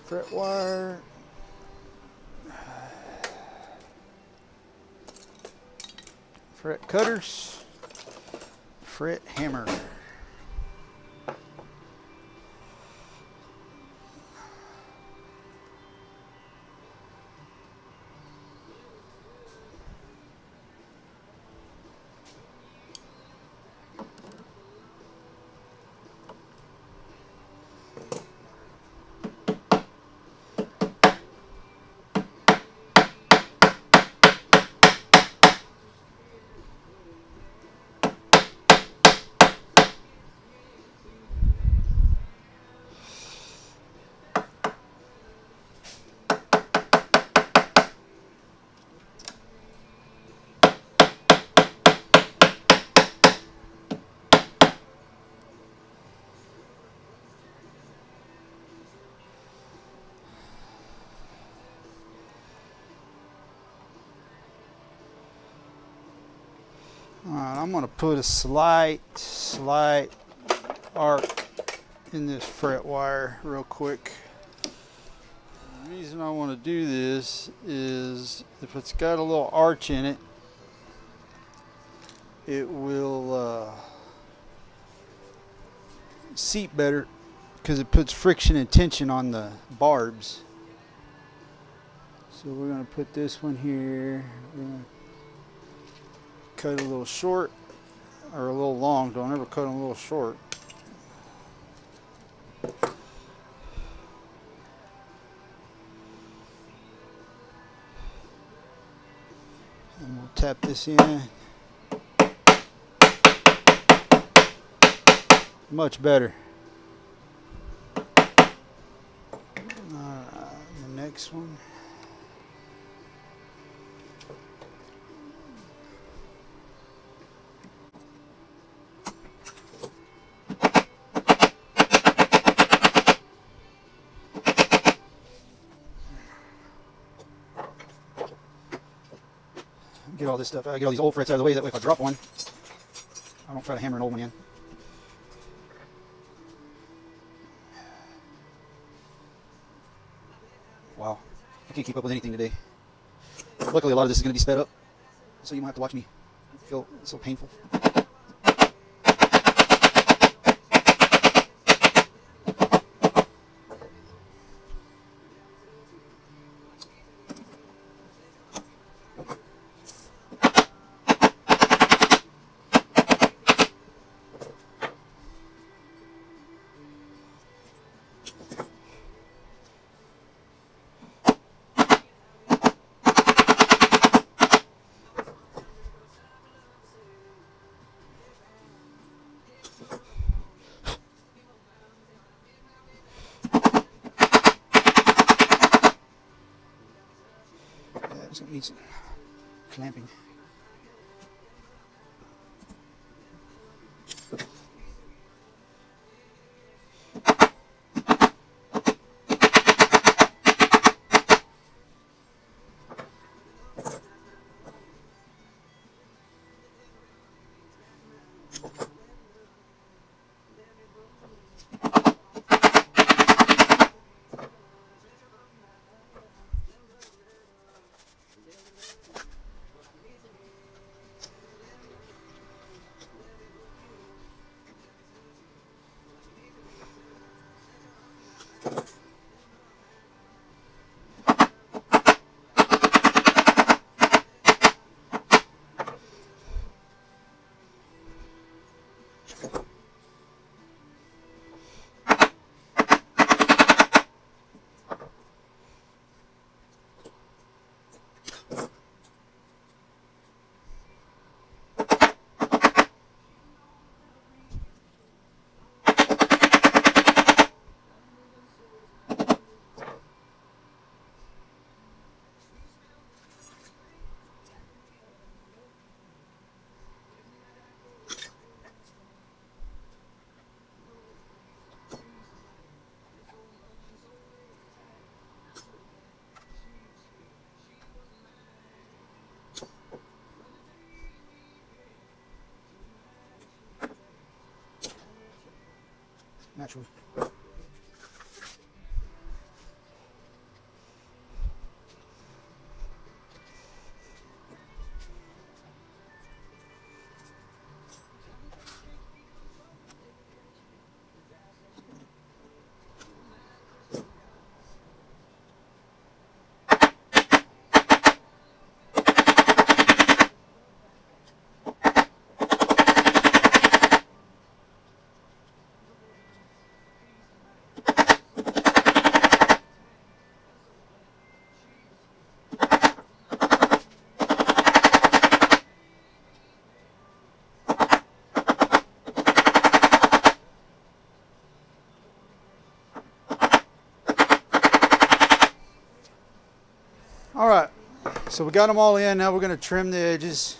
fret wire. Fret cutters. Fret hammer. Alright, I'm going to put a slight arc in this fret wire real quick. The reason I want to do this is if it's got a little arch in it, it will seat better because it puts friction and tension on the barbs. So we're going to put this one here. We're going to cut a little short or a little long. Don't ever cut them a little short. And we'll tap this in. Much better. Alright, the next one. Get all this stuff out, get all these old frets out of the way, that way if I drop one, I don't try to hammer an old one in. Wow, I can't keep up with anything today. Luckily a lot of this is going to be sped up, so you won't have to watch me feel so painful. It's going to need some clamping. Naturally. So we got them all in. Now we're going to trim the edges.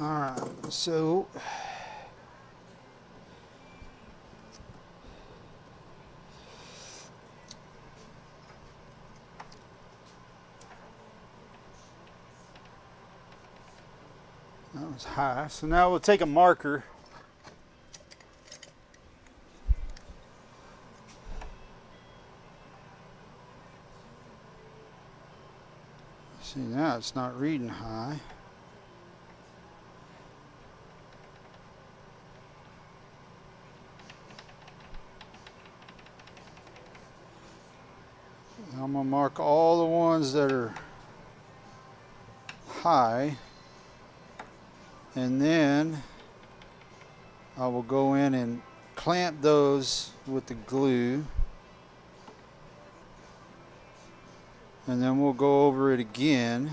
Alright, so that was high. So now we'll take a marker. See, now it's not reading high. I'm going to mark all the ones that are high, and then I will go in and clamp those with the glue, and then we'll go over it again.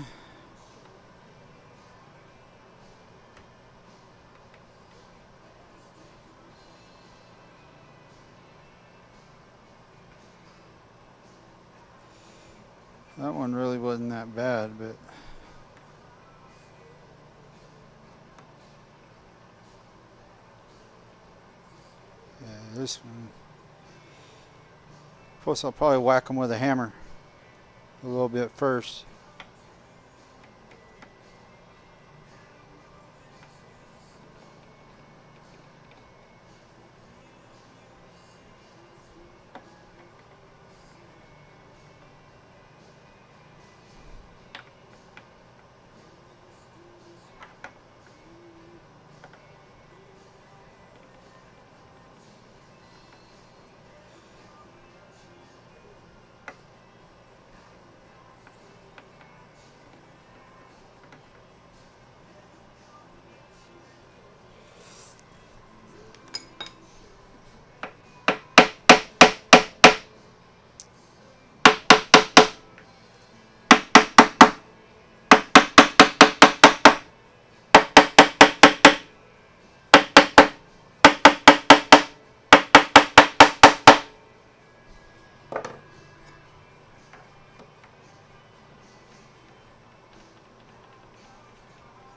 That one really wasn't that bad, but yeah, this one. Plus, I'll probably whack them with a hammer a little bit first.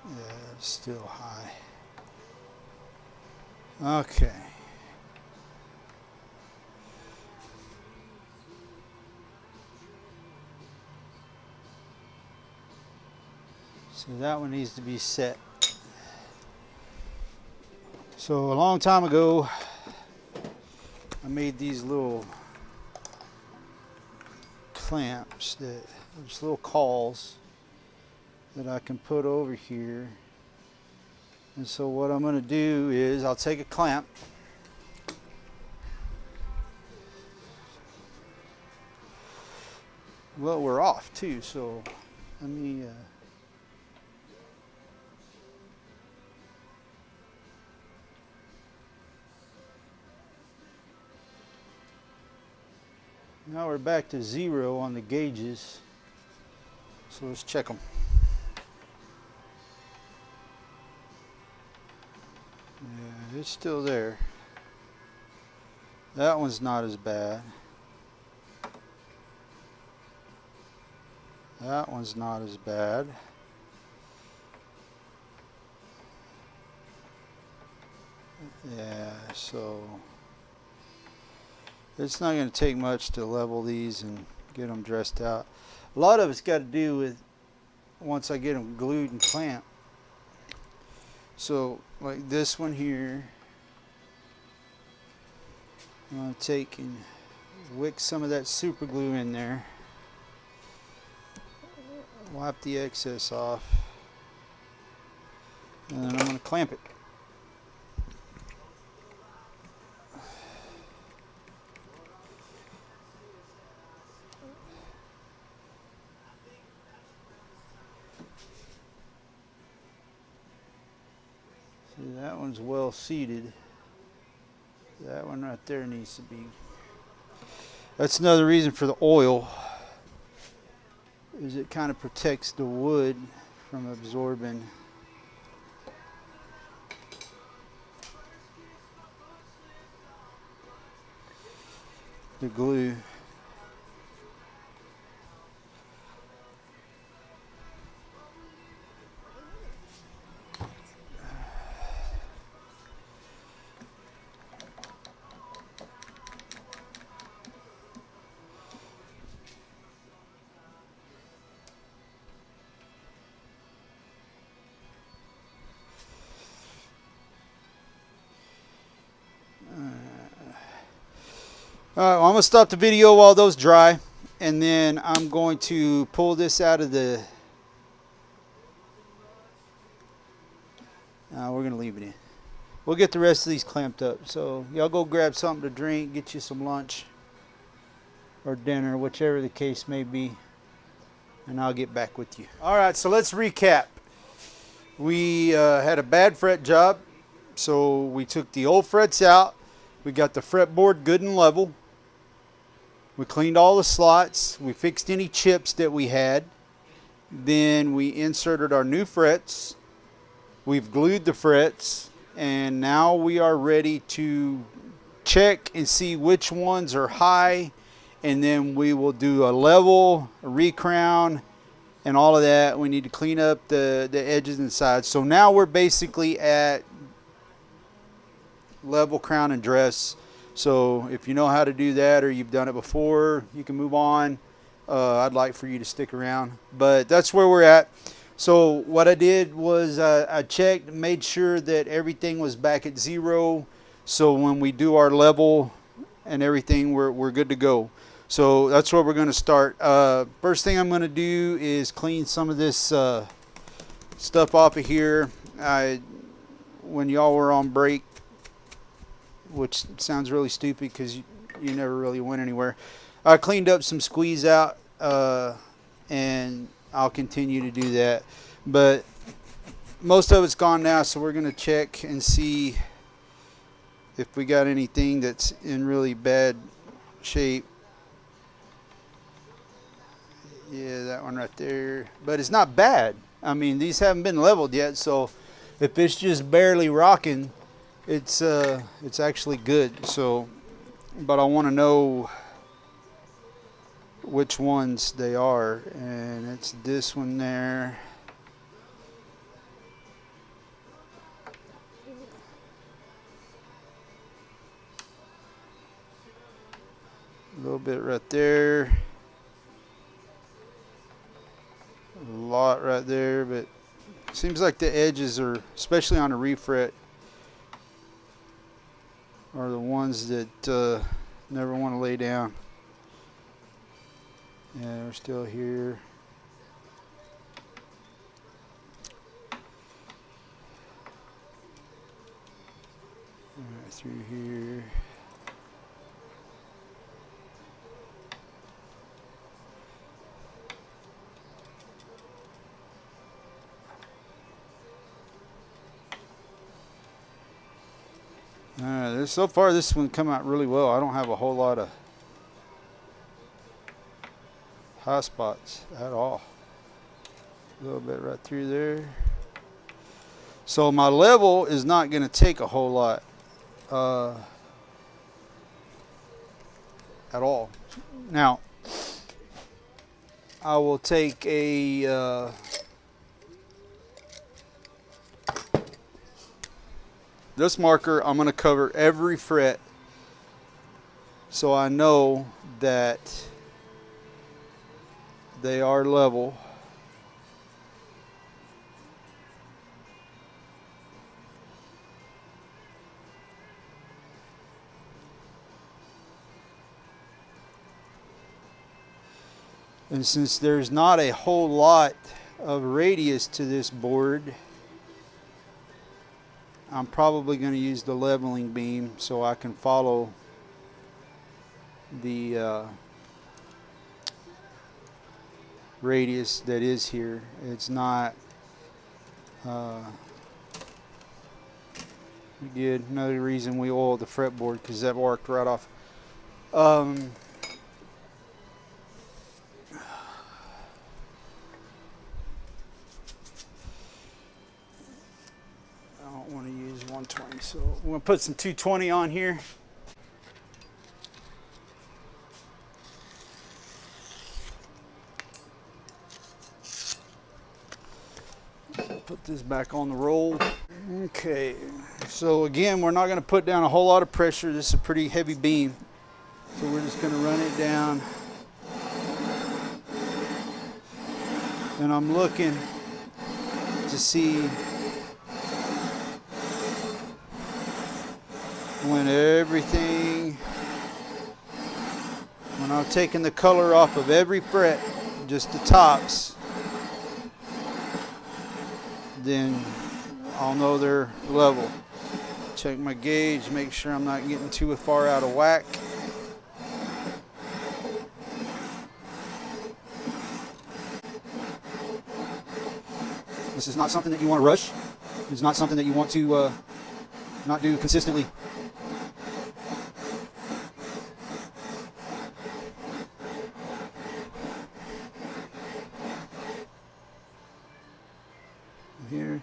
Yeah, it's still high. Okay. So that one needs to be set. So a long time ago, I made these little clamps, that just little cawls that I can put over here. And so what I'm going to do is I'll take a clamp, well, we're off too, so let me now we're back to 0 on the gauges, so let's check them. Yeah, it's still there. That one's not as bad. That one's not as bad. Yeah, so it's not going to take much to level these and get them dressed out. A lot of it's got to do with once I get them glued and clamped. So like this one here, I'm going to take and wick some of that super glue in there. wipe the excess off, and then I'm going to clamp it. See, that one's well seated. That one right there needs to be. That's another reason for the oil, is it kind of protects the wood from absorbing the glue. Alright, well, I'm going to stop the video while those dry, and then I'm going to pull this out of the... we're going to leave it in. We'll get the rest of these clamped up. So y'all go grab something to drink, get you some lunch or dinner, whichever the case may be, and I'll get back with you. Alright, so let's recap. We had a bad fret job, so we took the old frets out. We got the fretboard good and level. We cleaned all the slots. We fixed any chips that we had. Then we inserted our new frets. We've glued the frets. And now we are ready to check and see which ones are high. And then we will do a level, a recrown, and all of that. We need to clean up the edges and sides. So now we're basically at level, crown, and dress. So if you know how to do that or you've done it before, you can move on. I'd like for you to stick around, but that's where we're at. So what I did was I checked, made sure that everything was back at 0. So when we do our level and everything, we're good to go. So that's where we're going to start. First thing I'm going to do is clean some of this stuff off of here. When y'all were on break, which sounds really stupid because you never really went anywhere, I cleaned up some squeeze out, and I'll continue to do that. But most of it's gone now, so we're going to check and see if we got anything that's in really bad shape. Yeah, that one right there. But it's not bad. I mean, these haven't been leveled yet, so if it's just barely rocking, it's actually good. So, but I want to know which ones they are, and it's this one there. A little bit right there. A lot right there, but it seems like the edges are, especially on a refret, are the ones that never want to lay down. Yeah, we're still here. Right through here. So far this one come out really well. I don't have a whole lot of high spots at all. A little bit right through there. So my level is not going to take a whole lot at all. Now I will take a this marker. I'm going to cover every fret so I know that they are level. And since there's not a whole lot of radius to this board, I'm probably going to use the leveling beam so I can follow the radius that is here. It's not good. Another reason we oiled the fretboard, because that worked right off. I don't want to use 120, so I'm going to put some 220 on here. Put this back on the roll. Okay, so again, we're not going to put down a whole lot of pressure. This is a pretty heavy beam, so we're just going to run it down. And I'm looking to see when I'm taking the color off of every fret, just the tops, then I'll know they're level. Check my gauge, make sure I'm not getting too far out of whack. This is not something that you want to rush. It's not something that you want to not do consistently. Here.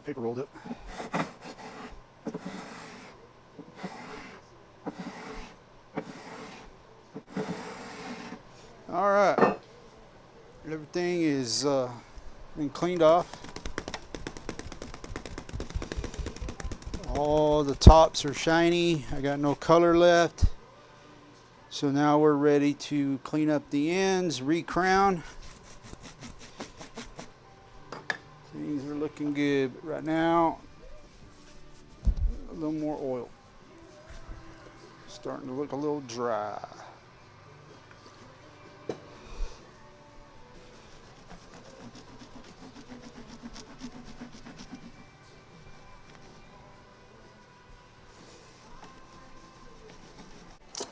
Paper rolled it. All right, everything is been cleaned off. All the tops are shiny. I got no color left. So now we're ready to clean up the ends, re-crown. Things are looking good, but right now, a little more oil. Starting to look a little dry.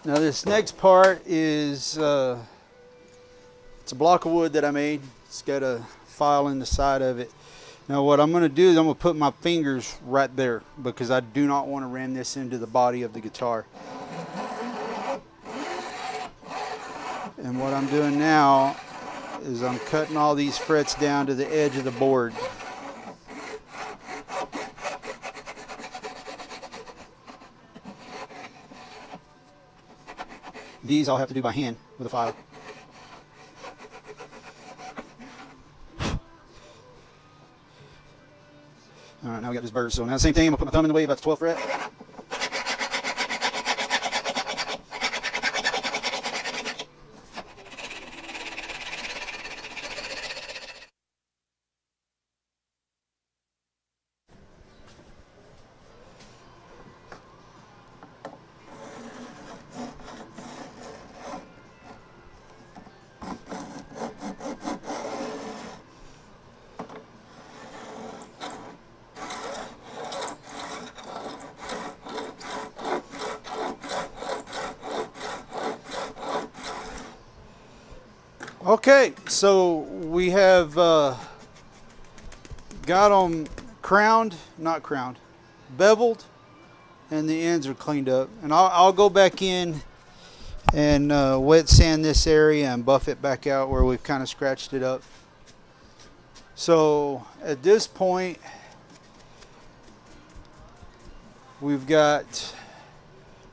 Now this next part is, it's a block of wood that I made. It's got a file in the side of it. Now what I'm going to do is I'm going to put my fingers right there because I do not want to ram this into the body of the guitar. And what I'm doing now is I'm cutting all these frets down to the edge of the board. These I'll have to do by hand with a file. All right, now we got this bird. So now the same thing, I'm gonna put my thumb in the way about the 12th fret. Okay, so we have got them beveled, and the ends are cleaned up. And I'll go back in and wet sand this area and buff it back out where we've kind of scratched it up. So at this point, we've got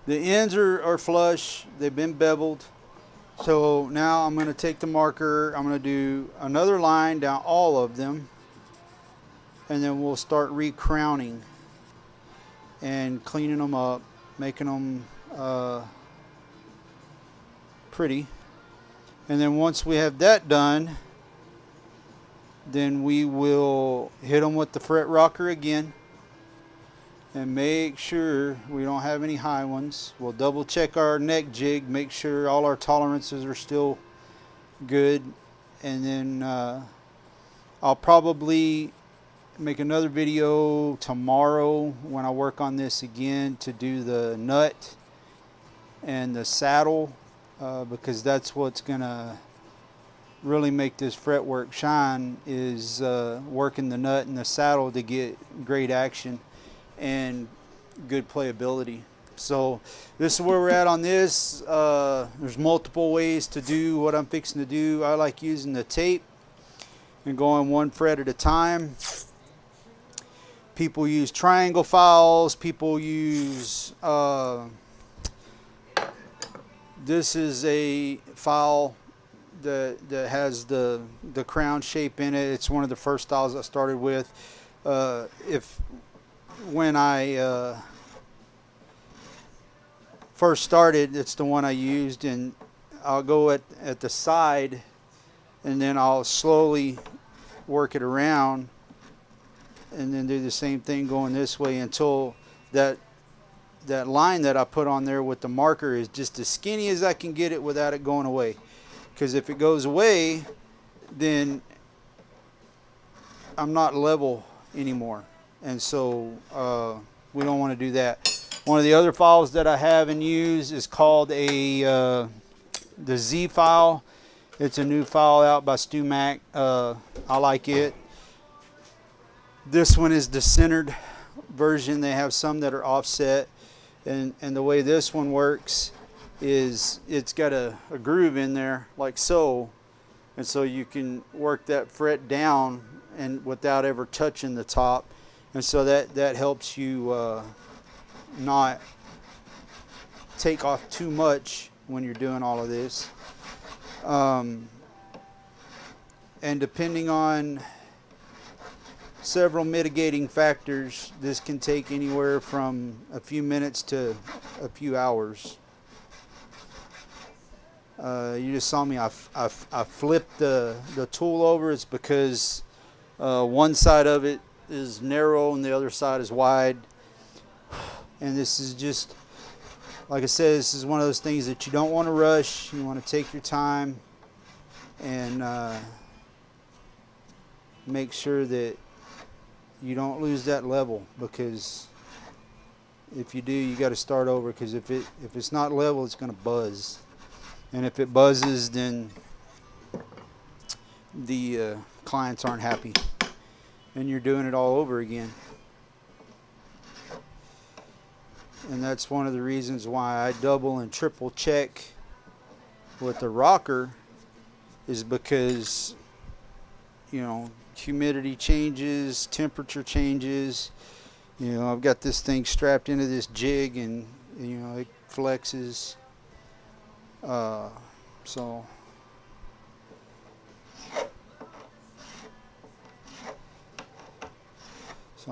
the ends are flush, they've been beveled. So now I'm going to take the marker, I'm going to do another line down all of them, and then we'll start recrowning and cleaning them up, making them pretty. And then once we have that done, then we will hit them with the fret rocker again and make sure we don't have any high ones. We'll double check our neck jig, make sure all our tolerances are still good, and then I'll probably make another video tomorrow when I work on this again to do the nut and the saddle, because that's what's gonna really make this fretwork shine, is working the nut and the saddle to get great action and good playability. So this is where we're at on this. There's multiple ways to do what I'm fixing to do. I like using the tape and going one fret at a time. People use triangle files. People use this is a file that has the crown shape in it. It's one of the first styles I started with. When I first started, it's the one I used, and I'll go at the side, and then I'll slowly work it around, and then do the same thing going this way until that line that I put on there with the marker is just as skinny as I can get it without it going away. Because if it goes away, then I'm not level anymore. And so we don't want to do that. One of the other files that I have and use is called the Z file. It's a new file out by Stu Mac. I like it. This one is the centered version. They have some that are offset. And the way this one works is it's got a groove in there like so. And so you can work that fret down and without ever touching the top. And so that helps you not take off too much when you're doing all of this. And depending on several mitigating factors, this can take anywhere from a few minutes to a few hours. You just saw me, I flipped the tool over. It's because one side of it is narrow and the other side is wide. And this is just, like I said, this is one of those things that you don't want to rush. You want to take your time and make sure that you don't lose that level, because if you do, you got to start over, because if it's not level, it's going to buzz. And if it buzzes, then the clients aren't happy and you're doing it all over again. And that's one of the reasons why I double and triple check with the rocker, is because, you know, humidity changes, temperature changes. You know, I've got this thing strapped into this jig, and you know, it flexes. So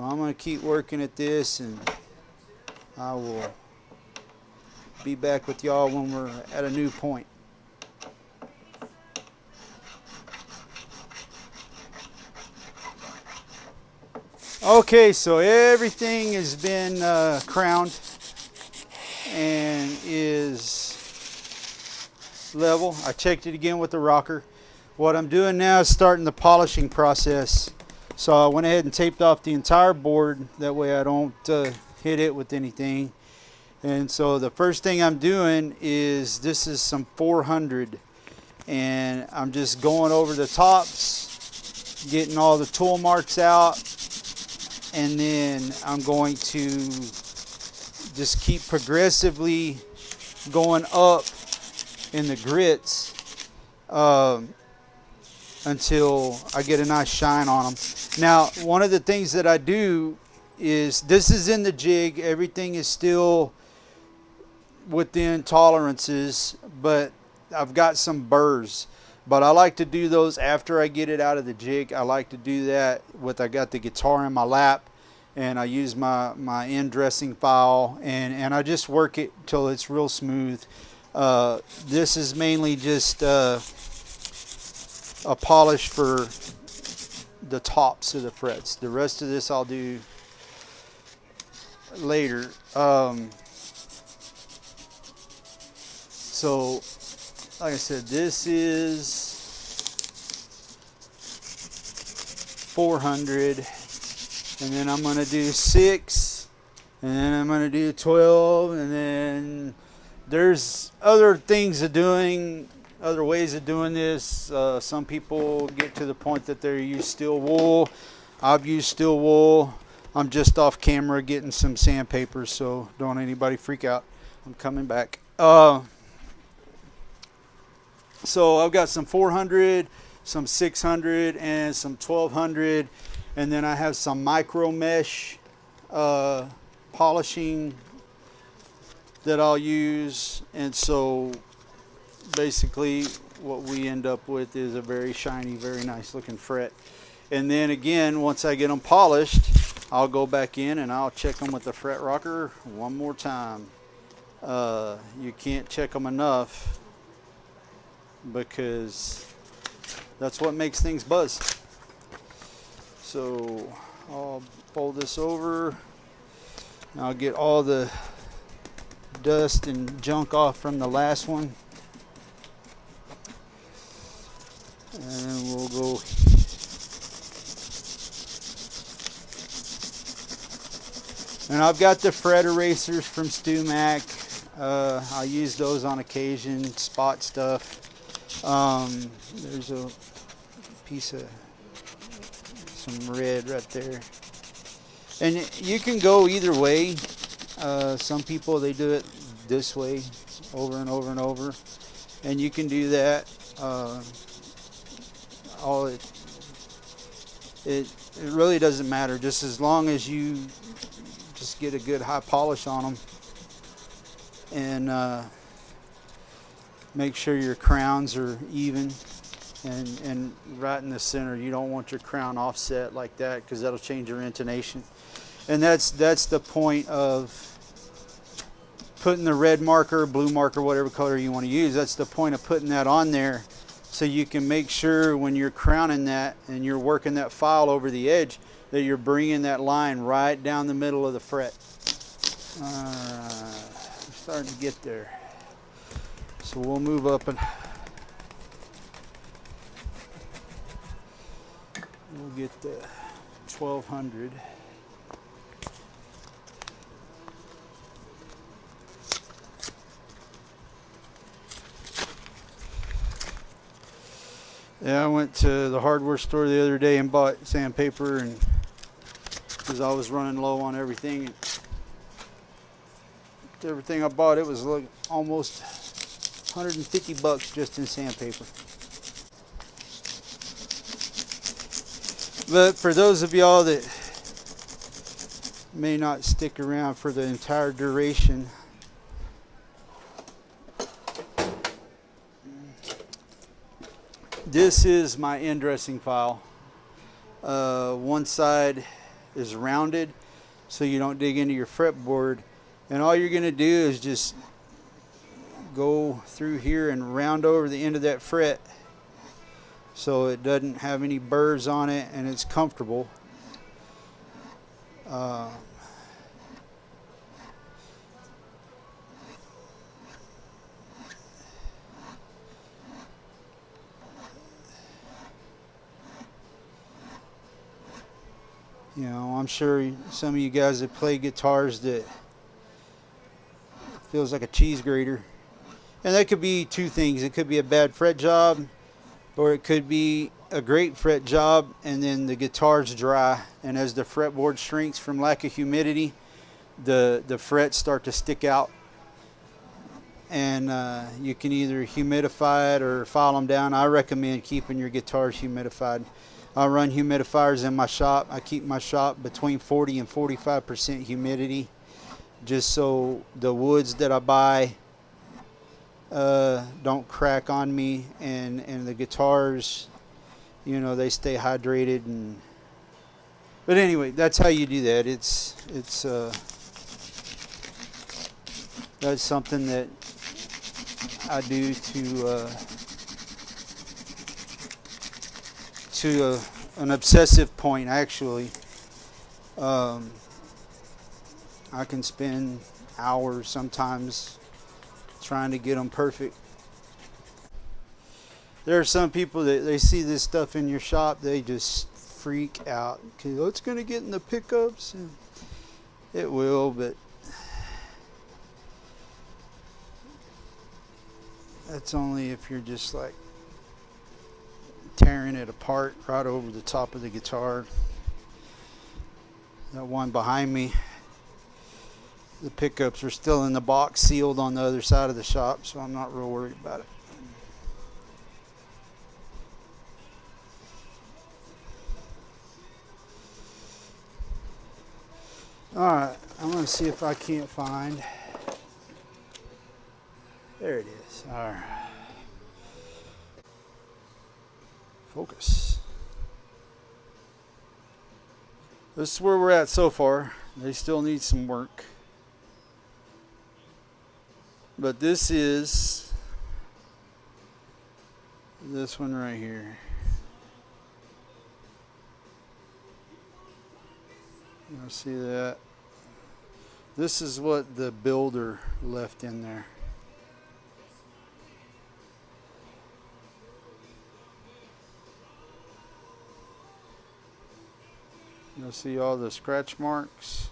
I'm going to keep working at this, and I will be back with y'all when we're at a new point. Okay, so everything has been crowned and is level. I checked it again with the rocker. What I'm doing now is starting the polishing process. So I went ahead and taped off the entire board. That way I don't hit it with anything. And so the first thing I'm doing is, this is some 400. And I'm just going over the tops, getting all the tool marks out. And then I'm going to just keep progressively going up in the grits. until I get a nice shine on them. Now, one of the things that I do is, this is in the jig, everything is still within tolerances, but I've got some burrs. But I like to do those after I get it out of the jig. I like to do that with, I got the guitar in my lap, and I use my end dressing file, and I just work it till it's real smooth. This is mainly just a polish for the tops of the frets. The rest of this I'll do later. So like I said, this is 400, and then I'm going to do 6, and then I'm going to do 12, and then there's other things of doing, other ways of doing this. Some people get to the point that they use steel wool. I've used steel wool. I'm just off camera getting some sandpaper, so don't anybody freak out. I'm coming back. So I've got some 400, some 600, and some 1200, and then I have some micro mesh polishing that I'll use. And so basically what we end up with is a very shiny, very nice looking fret. And then again, once I get them polished, I'll go back in and I'll check them with the fret rocker one more time. You can't check them enough, because that's what makes things buzz. So I'll fold this over, and I'll get all the dust and junk off from the last one, and then we'll go and I've got the fret erasers from Stu Mac. I use those on occasion, spot stuff. There's a piece of some red right there, and you can go either way. Some people, they do it this way over and over and over, and you can do that. It really doesn't matter, just as long as you just get a good high polish on them, and make sure your crowns are even and right in the center. You don't want your crown offset like that, because that'll change your intonation. And that's the point of putting the red marker, blue marker, whatever color you want to use. That's the point of putting that on there, so you can make sure when you're crowning that and you're working that file over the edge, that you're bringing that line right down the middle of the fret. I'm starting to get there. So we'll move up and we'll get the 1200. Yeah, I went to the hardware store the other day and bought sandpaper, and because I was running low on everything. Everything I bought, it was like almost 150 bucks just in sandpaper. But for those of y'all that may not stick around for the entire duration, this is my end dressing file. One side is rounded so you don't dig into your fretboard, and all you're going to do is just go through here and round over the end of that fret so it doesn't have any burrs on it and it's comfortable. You know, I'm sure some of you guys that play guitars, that feels like a cheese grater. And that could be two things. It could be a bad fret job, or it could be a great fret job and then the guitar's dry, and as the fretboard shrinks from lack of humidity, the frets start to stick out, and you can either humidify it or file them down. I recommend keeping your guitars humidified. I run humidifiers in my shop. I keep my shop between 40 and 45% humidity, just so the woods that I buy don't crack on me, and the guitars, you know, they stay hydrated. And but anyway, that's how you do that. That's something that I do to an obsessive point, actually. I can spend hours sometimes trying to get them perfect. There are some people that they see this stuff in your shop, they just freak out. Okay, oh, it's going to get in the pickups. And it will, but that's only if you're just like tearing it apart right over the top of the guitar. That one behind me, the pickups are still in the box sealed on the other side of the shop, so I'm not real worried about it. Alright, I'm going to see if I can't find. There it is. Alright. Focus. This is where we're at so far. They still need some work. But this is this one right here. You'll see that. This is what the builder left in there. You'll see all the scratch marks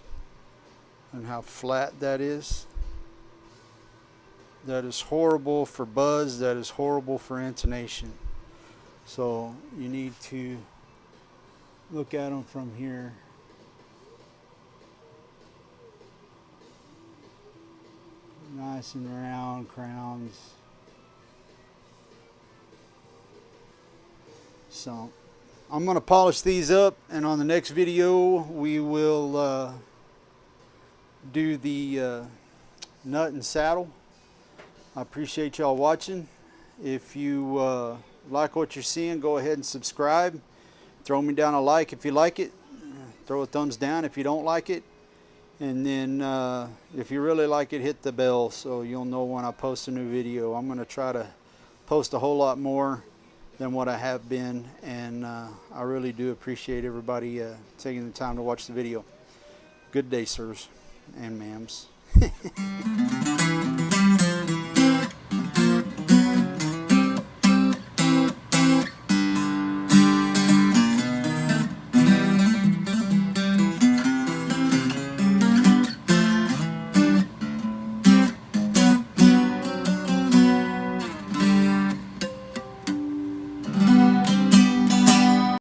and how flat that is. That is horrible for buzz. That is horrible for intonation. So you need to look at them from here. Nice and round crowns. So I'm going to polish these up, and on the next video we will do the nut and saddle. I appreciate y'all watching. If you like what you're seeing, go ahead and subscribe. Throw me down a like if you like it. Throw a thumbs down if you don't like it. And then if you really like it, hit the bell so you'll know when I post a new video. I'm going to try to post a whole lot more than what I have been, and I really do appreciate everybody taking the time to watch the video. Good day, sirs and ma'ams.